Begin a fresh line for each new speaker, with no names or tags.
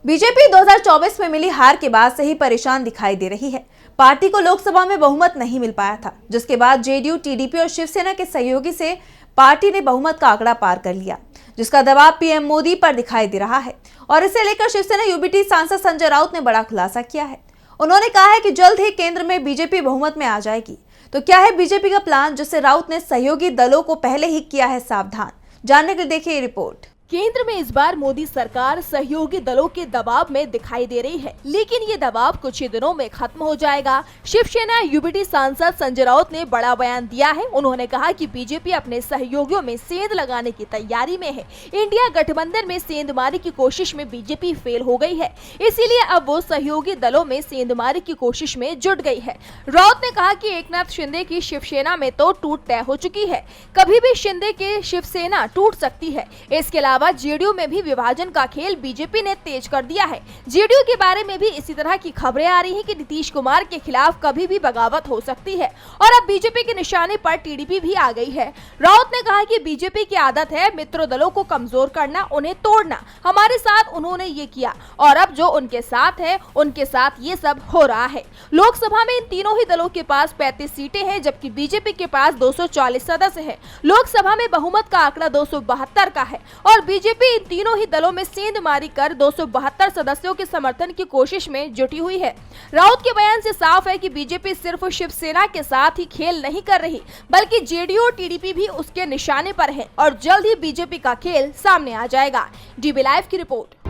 BJP 2024 में मिली हार के बाद से ही परेशान दिखाई दे रही है। पार्टी को लोकसभा में बहुमत नहीं मिल पाया था, जिसके बाद जेडीयू, टीडीपी और शिवसेना के सहयोगी से पार्टी ने बहुमत का आंकड़ा पार कर लिया, जिसका दबाव पीएम मोदी पर दिखाई दे रहा है। और इसे लेकर शिवसेना यूबीटी सांसद संजय राउत ने बड़ा खुलासा किया है। उन्होंने कहा है कि जल्द ही केंद्र में बीजेपी बहुमत में आ जाएगी। तो क्या है बीजेपी का प्लान, जिससे राउत ने सहयोगी दलों को पहले ही किया है सावधान? जानने के लिए देखिए ये रिपोर्ट।
केंद्र में इस बार मोदी सरकार सहयोगी दलों के दबाव में दिखाई दे रही है, लेकिन ये दबाव कुछ ही दिनों में खत्म हो जाएगा। शिवसेना यूबीटी सांसद संजय राउत ने बड़ा बयान दिया है। उन्होंने कहा कि बीजेपी अपने सहयोगियों में सेंध लगाने की तैयारी में है। इंडिया गठबंधन में सेंधमारी की कोशिश में बीजेपी फेल हो गई है, इसीलिए अब वो सहयोगी दलों में सेंधमारी की कोशिश में जुट गई है। राउत ने कहा कि एकनाथ शिंदे की शिवसेना में तो टूट तय हो चुकी है, कभी भी शिंदे की शिवसेना टूट सकती है। इसके अलावा जेडीयू में भी विभाजन का खेल बीजेपी ने तेज कर दिया है। जेडीयू के बारे में भी इसी तरह की खबरें आ रही हैं कि नीतीश कुमार के खिलाफ कभी भी बगावत हो सकती है और अब बीजेपी के निशाने पर टीडीपी भी आ गई है। राउत ने कहा कि बीजेपी की आदत है मित्र दलों को कमजोर करना, उन्हें तोड़ना। हमारे साथ उन्होंने ये किया और अब जो उनके साथ है उनके साथ ये सब हो रहा है। लोकसभा में इन तीनों ही दलों के पास 35 सीटें हैं, जबकि बीजेपी के पास 240 सदस्य हैं। लोकसभा में बहुमत का आंकड़ा 272 का है और बीजेपी इन तीनों ही दलों में सेंधमारी कर 272 सदस्यों के समर्थन की कोशिश में जुटी हुई है। राउत के बयान से साफ है कि बीजेपी सिर्फ शिवसेना के साथ ही खेल नहीं कर रही, बल्कि जेडीयू और टीडीपी भी उसके निशाने पर है और जल्द ही बीजेपी का खेल सामने आ जाएगा। डीबी लाइव की रिपोर्ट।